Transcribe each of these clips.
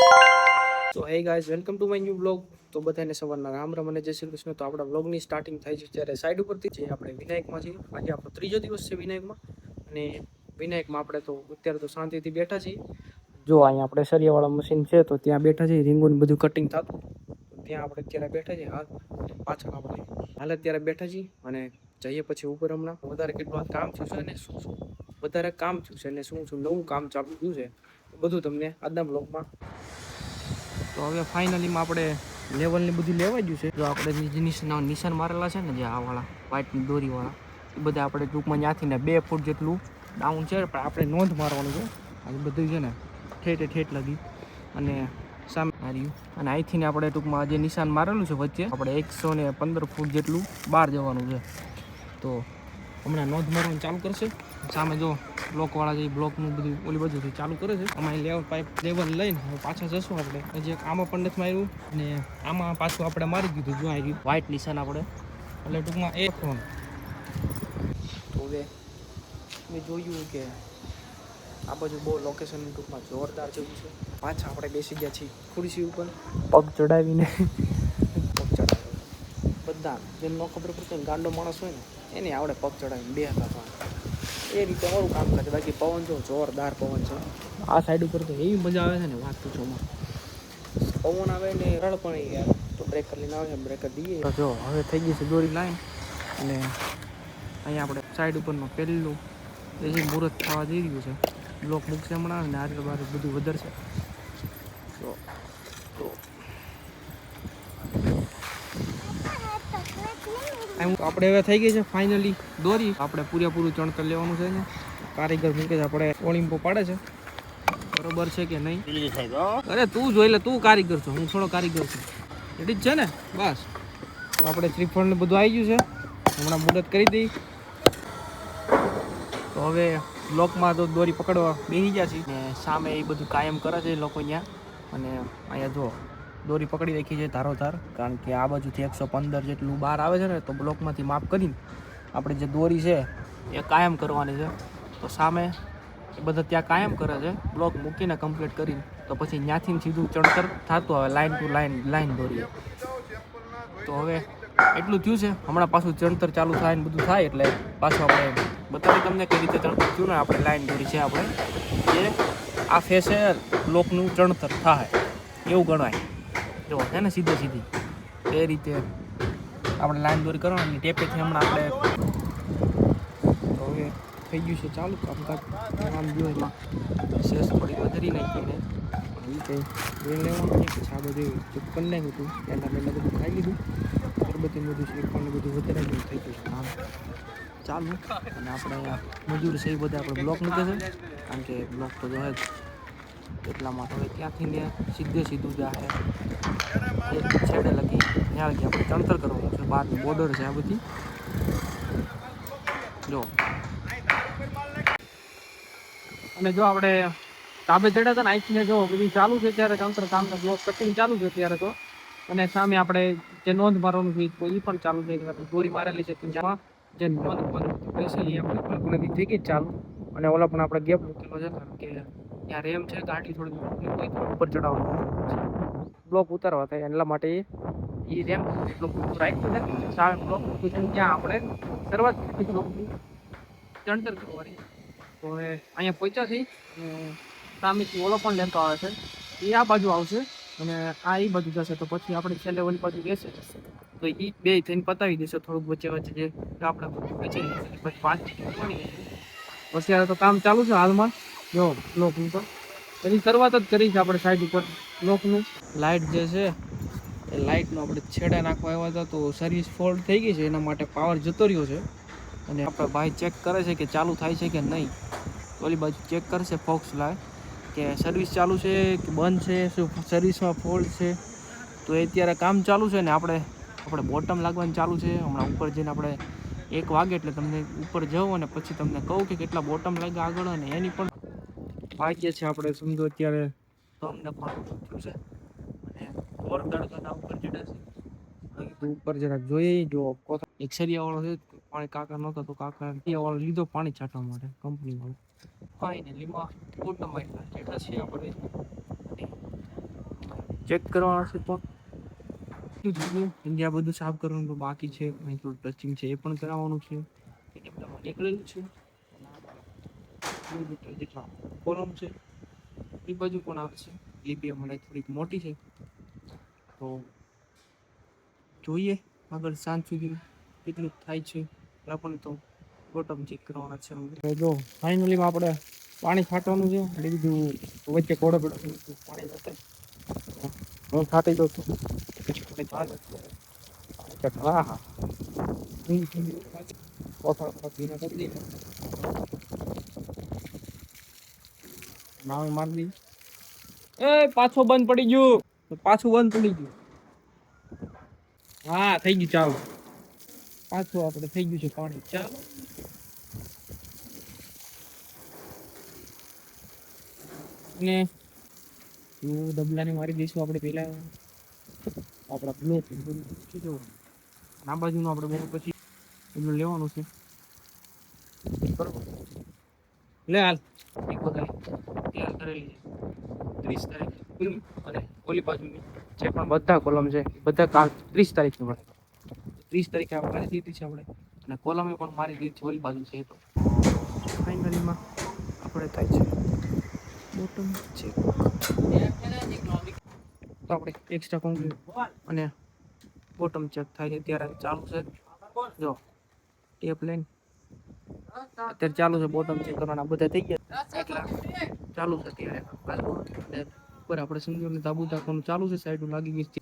So hey guys welcome to my new blog. તો બધાને સવારના રામ રામ અને જય શ્રી કૃષ્ણ. તો આપણા બ્લોગની સ્ટાર્ટિંગ થાય છે ત્યારે સાઈડ ઉપરથી જે આપણે વિનાયકમાં છીએ. આજે આપણો ત્રીજો દિવસ છે વિનાયકમાં. અને વિનાયકમાં આપણે તો અત્યારે તો શાંતિથી બેઠા છીએ. જો અહીંયા આપણે સરિયાવાળા મશીન છે તો ત્યાં બેઠા છીએ. રીંગું બધું કટિંગ થતું ત્યાં આપણે અત્યારે બેઠા છીએ. હાલ પાછળ આપણે હાલ અત્યારે બેઠા છીએ અને જઈએ પછી ઉપર. હમણાં વધારે કેટલું કામ થયું છે અને શું શું વધારે કામ થયું છે અને શું શું નવું કામ ચાલુ થયું છે બધું તમને આજના બ્લોગમાં. તો હવે ફાઇનલીમાં આપણે લેવલને બધું લેવાઈ ગયું છે. જો આપણે જે નિશાન મારેલા છે ને જે આ વાળા વ્હાઇટની દોરીવાળા એ બધા આપણે ટૂંકમાં ત્યાંથી ને 2 ફૂટ જેટલું ડાઉન છે પણ આપણે નોંધ મારવાનું છે. આ બધું છે ને ઠેઠ લગી અને સામે માર્યું અને અહીંથી ને આપણે ટૂંકમાં જે નિશાન મારેલું છે વચ્ચે આપણે 115 ફૂટ જેટલું બહાર જવાનું છે. તો હમણાં નોંધ મારવાનું ચાલુ કરશે. સામે જો બ્લોકવાળા જે બ્લોકનું બધું ઓલી બાજુથી ચાલુ કરે છે. અમારી લેવલ પાઇપ લેવલ લઈને હવે પાછા જશું આપણે. હજી એક આમાં પણ નથી માર્યું અને આમાં પાછું આપણે મારી દીધું. જો આવી વ્હાઇટ નિશાન આપણે એટલે ટૂંકમાં એ ફોન. તો હવે મેં જોયું કે આ બાજુ બહુ લોકેશન ટૂંકમાં જોરદાર જેવું છે. પાછા આપણે બેસી ગયા છીએ ખુરશી ઉપર પગ ચડાવીને. પગ ચડાવી બધા જેમ ન ખબર પડતી ને ગાંડો માણસ હોય ને એને આવડે પગ ચડાવીને બે હતા એ રીતે અમારું કામ કરે. બાકી પવન જો જોરદાર પવન છે આ સાઈડ ઉપર. તો એવી મજા આવે છે ને વાત પૂછોમાં. પવન આવે ને રળ પણ યાર તો બ્રેકર લઈને આવે છે બ્રેકર દઈએ. જો હવે થઈ ગઈ છે દોરી લાઈન અને અહીંયા આપણે સાઈડ ઉપરનું પહેલું એ જે મુહૂર્ત થવા જઈ રહ્યું છે. બ્લોક મૂકશે હમણાં અને આરે બારે બધું વધારશે. તો આપણે હવે થઈ ગઈ છે ફાઇનલી દોરી. આપણે પૂરેપૂરું ચણતર લેવાનું છે ને કારીગર મૂકે છે. આપણે ઓલિમ્પો પાડે છે બરોબર છે કે નહીં. અરે તું જોઈ લે, તું કારીગર છો, હું થોડો કારીગર છું. એટલી જ છે ને બસ. આપણે શ્રીફળ ને બધું આવી ગયું છે. હમણાં મુહૂર્ત કરી દઈ. તો હવે બ્લોકમાં તો દોરી પકડવા બેસી ગયા છે ને સામે એ બધું કાયમ કરે છે લોકો અહીંયા. અને અહીંયા જો દોરી પકડી રાખી છે ધારોધાર, કારણ કે આ બાજુથી 115 જેટલું બહાર આવે છે ને તો બ્લોકમાંથી માપ કરીને આપણે જે દોરી છે એ કાયમ કરવાની છે. તો સામે એ બધા ત્યાં કાયમ કરે છે બ્લોક મૂકીને કમ્પ્લીટ કરીને. તો પછી ત્યાંથી સીધું ચણતર થતું આવે લાઇન ટુ લાઇન દોરીએ. તો હવે એટલું થયું છે. હમણાં પાછું ચણતર ચાલુ થાય ને બધું થાય એટલે પાછું આપણે બતાવી તમને કઈ રીતે ચણતર થયું ને. આપણે લાઈન દોરી છે આપણે જે આ ફેસે બ્લોકનું ચણતર થાય એવું ગણાય. જો છે ને સીધી એ રીતે આપણે લાઈન દોરી કરવાની ટેપેથી. હમણાં આપણે તો હવે થઈ ગયું છે ચાલુ કામકાજ. આમ જો એમાં શેષ થોડી વધારી નાખીને એ કંઈ જોઈ લેવાનું. પછી આ બધું ચૂપ કરી નાખ્યું હતું એના બધું ખાઈ લીધું. અગરબત્તી બધું શ્રીફળ ને બધું વધારે થઈ ગયું છે કામ ચાલુ. અને આપણે અહીંયા મજૂર છે એ બધા આપણે બ્લોક મૂકે છે કારણ કે બ્લોક તો જોઈએ જ એટલામાં. તો હવે ત્યાંથી ને સીધું જાય એક છેડે લગી ત્યાં લગી આપણે ચણતર કરવાનું છે. બહારની બોર્ડર છે આ બધી જો. અને જો આપણે તાબે ચડ્યા હતા ને આઈસને જો બધી ચાલુ છે ત્યારે ચણતર કામ બ્લોક કટિંગ ચાલુ છે અત્યારે તો. અને સામે આપણે જે નોંધ મારવાનું છે એ પણ ચાલુ થઈ ગયું. દોરી મારેલી છે જેમાં જે નોંધ બેસેલી આપણે થઈ ગઈ ચાલુ. અને ઓલા પણ આપણે ગેપ મૂકેલો છે કારણ કે ત્યાં રેમ છે ગાડી થોડી ઉપર ચડાવવાનું બ્લોક ઉતારવા થાય એટલા માટે એ રેમ એટલું રાખ્યું છે. સામે બ્લોક ત્યાં આપણે શરૂઆત ચણતર કરવાની. તો હવે અહીંયા પહોંચ્યા છીએ અને સામેથી ઓલો પણ લેતો આવે છે એ આ બાજુ આવશે અને આ એ બાજુ જશે. તો પછી આપણે છેલ્લે ઓલી બાજુ બેસે તો એ બે થઈને પતાવી દેશે થોડુંક વચ્ચે જે આપણે પછી 5 અત્યારે તો કામ ચાલુ છે હાલમાં. જો બ્લોકનું તો એની શરૂઆત જ કરી છે આપણે સાઈડ ઉપર બ્લોકનું. લાઇટ જે છે એ લાઇટનો આપણે છેડા નાખવા આવ્યા હતા તો સર્વિસ ફોલ્ટ થઈ ગઈ છે એના માટે પાવર જતો રહ્યો છે. અને આપણે ભાઈ ચેક કરે છે કે ચાલુ થાય છે કે નહીં. ઓલી બાજુ ચેક કરશે ફોક્સ લાય કે સર્વિસ ચાલુ છે કે બંધ છે, શું સર્વિસમાં ફોલ્ટ છે. તો એ અત્યારે કામ ચાલુ છે ને આપણે બોટમ લાગવાનું ચાલુ છે. હમણાં ઉપર જઈને આપણે 1 વાગે એટલે તમને ઉપર જાઉં અને પછી તમને કહું કે કેટલા બોટમ લાગ્યા આગળ. અને એની પણ ભાગ્ય છે આપણે સમજો અત્યારે તો અમને પણ થયું છે અને ઓર તડકાના ઉપર ચડ્યા છે. ઉપર જરાક જોઈએ જો એક સરિયાવાળો છે પાણી કાકા નહોતા તો કાકા સરિયાવાળો લીધો પાણી છાંટવા માટે કંપની વાળો. ફાઇનલીમાં બોટમ ચડ્યા છીએ આપણે. ચેક કરવાના છે પણ ઇન્ડિયા બધું સાફ કરવાનું બાકી છે. અહીં થોડું ટચિંગ છે એ પણ કરાવવાનું છે. નીકળેલું છે જેટલા કોલમ છે એ બાજુ પણ આવશે. એ બી અમારે થોડીક મોટી છે તો જોઈએ આગળ સાંજ સુધી કેટલું થાય છે. આપણને તો બોટમ ચેક કરવાના છે. જો ફાઇનલીમાં આપણે પાણી છાંટવાનું છે. એટલે બીજું વચ્ચે કોડો પાણી જશે હું છાંટી દઉં છું. હા હા મારી દી એ પાછો બંધ પડી ગયું. પાછું બંધ પડી ગયું. હા થઈ ગયું ચાલો. પાછું આપણે થઈ ગયું છે પાણી ચાલો. ને ડબલાને મારી દઈશું આપણે પેલા આપણા બ્લોક આ બાજુનું આપણે બહુ પછી એટલું લેવાનું છે બરોબર. લે હાલ એક વખત તૈયાર કરેલી 30 તારીખ અને ઓલી બાજુની જે પણ બધા કોલમ છે બધા કાલ 30 તારીખની મળે. 30 તારીખે આપણે મારી દીધી છે આપણે અને કોલમે પણ મારી દીધી છે ઓલી બાજુ છે. તો ફાઇનલીમાં આપણે થાય છે બોટમ ચેક. તો આપણે એક્સ્ટ્રા કોન્ક્રીટ અને બોટમ ચેક થાય છે ત્યારે ચાલુ છે. જો ટેપ લઈને અત્યારે ચાલુ છે બોટમ ચેક કરવાના બધા થઈ ગયા એટલે ચાલુ છે અત્યારે. ઉપર આપણે સિંગલ ધાબુ ટાંકવાનું ચાલુ છે. સાઈડ લાગી ગઈ છે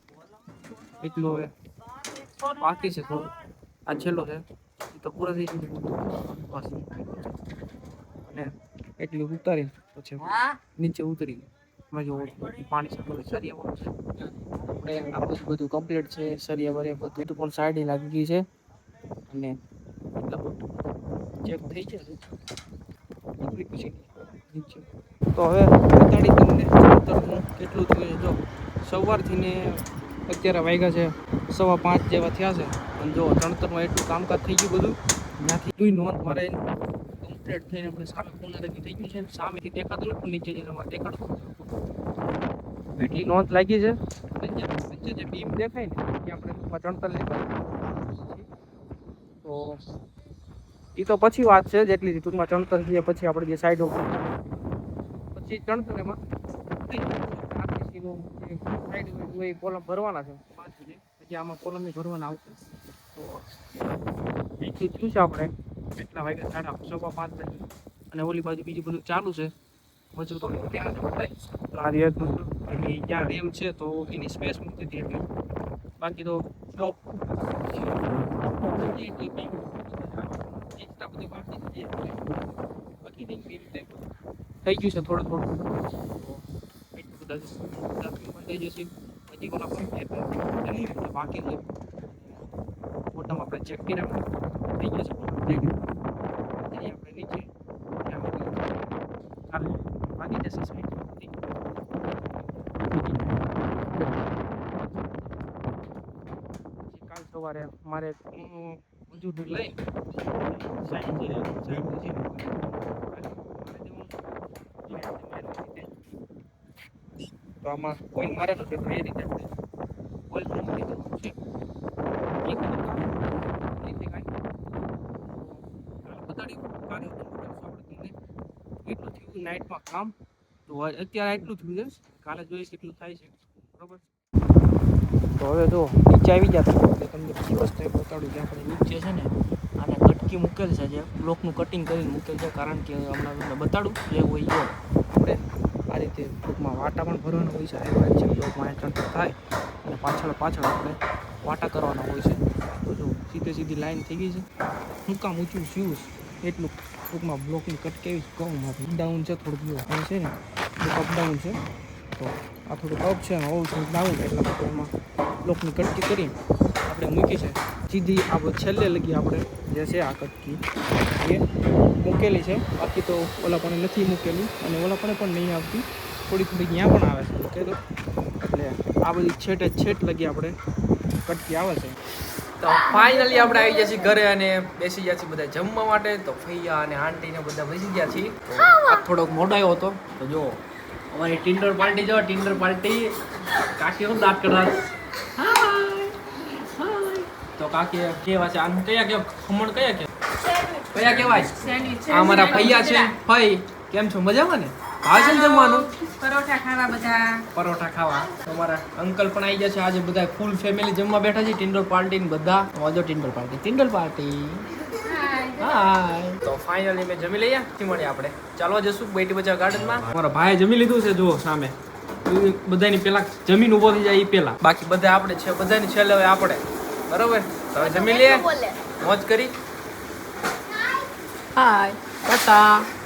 એટલું હવે બાકી છે થોડું. આ છેલ્લો છે તો પૂરા થઈ ગયું અને એટલું ઉતારી પછી નીચે ઉતરી જો પાણી સારું સરિયા છે. આપણે આ બધું કમ્પ્લીટ છે. સરિયા વરિયા બધું પણ સાઈડ લાગી ગઈ છે અને ચેક થઈ જશે પછી તો હવે બતાડી તમને કેટલું થયું. જો સવારથી ને અત્યારે વાગ્યા છે 5:15 જેવા થયા છે. અને જો ચણતરમાં એટલું કામકાજ થઈ ગયું બધું ત્યાંથી નોંધ મારે કમ્પ્લીટ થઈને આપણે સામે કોનારેથી થઈ ગયું છે. સામેથી દેખાતું પણ નીચે જઈને દેખાડતું એટલી નોંધ લાગી છે. નીચે જે બીમ દેખાય ને કે આપણે ચણતર લેવા તો એ તો પછી વાત છે. જેટલી ટૂંકમાં ચણતર છે પછી આપણે જે સાઈડ પછી ચણતર એમાં કોલમ ભરવાના છે 5 સુધી. પછી આમાં કોલમ ભરવાના આવશે. તો અહીંથી થયું છે આપણે એટલા વાગ્યા 4:15 વાગે અને ઓલી બાજુ બીજું બધું ચાલુ છે. હજુ તો ત્યાં જ્યાં રેમ છે તો એની સ્પેસ મૂકી હતી એટલે બાકી તો થઈ ગયું છે થોડું થોડું થઈ જશે. હજી બાકી છે બોટમ આપણે ચેક કરી થઈ ગયું છે. આપણે નીચે બાકી જશે સાઈડ કાલ સવારે મારે મજૂર લઈ તો આમાં કોઈ મારેલું છે તો એ રીતે કોઈ છે એટલું થયું નાઇટમાં કામ. તો અત્યારે એટલું થયું છે. કાલે જોઈએ કેટલું થાય છે બરોબર. તો હવે જો નીચે આવી ગયા એટલે તમને બીજી વસ્તુ એ બતાડું કે આપણે નીચે છે ને આને કટકી મૂકેલ છે. જે બ્લોકનું કટિંગ કરીને મૂકેલ છે કારણ કે હમણાં તમને બતાડું જે હોય એ આપણે આ રીતે ટૂંકમાં વાટા પણ ભરવાના હોય છે. હાઈવાઈટ છે બ્લોકમાં ચણતર થાય અને પાછળ આપણે વાટા કરવાના હોય છે. તો જો સીધી લાઈન થઈ ગઈ છે. હું કામ ઊંચું થયું એટલું ટૂંકમાં બ્લોકની કટકી એવી કહું અપડાઉન છે થોડુંક એવું છે ને અપડાઉન છે. તો આ થોડુંક અપ છે ઓવ થોડુંક ડાઉન એટલા માટે એમાં બ્લોકની કટકી કરીને આપણે મૂકી છે. સીધી આપણે છેલ્લે લગી આપણે જે છે આ કટકી એ મૂકેલી છે. બાકી તો ઓલા પણ નથી મૂકેલી અને ઓલા પણ નહીં આવતી. થોડી ત્યાં પણ આવે છે મૂકે તો એટલે આ બધી છેટ લગી આપણે કટકી આવે છે. તો ફાઇનલી આપણે આવી ગયા છીએ ઘરે અને બેસી ગયા છીએ બધા જમવા માટે. તો ફૈયા અને આંટી ને બધા બેસી ગયા છીએ. આ થોડોક મોડો આવ્યો હતો તો જો અમારી ટિન્ડર પાર્ટી જો ટિન્ડર પાર્ટી કાકી હું દાંત કઢા તો કાકી કેવા છે આનું કયા કે ખમણ કયા કહેવાય આ અમારા ભૈયા છે ભાઈ કેમ છો મજામાં ને આ છે જમવાનું પરોઠા ખાવા બધા પરોઠા ખાવા તમારા અંકલ પણ આવી ગયા છે આજે બધા ફૂલ ફેમિલી જમવા બેઠા છે ટિન્ડર પાર્ટી ને બધા વાજો ટિન્ડર પાર્ટી હાય તો ફાઇનલી મેં જમી લઈએ થી મળીએ આપણે ચાલવા જશું બેટી બચાવ ગાર્ડનમાં અમારા ભાઈએ જમી લીધું છે જુઓ સામે બધાની પેલા જમીન ઉભો થઈ જાય એ પેલા બાકી બધા આપણે છે બધાની છેલ્લે હવે આપણે બરોબર તો હવે જમી લઈએ મોજ કરી હાય ટાટા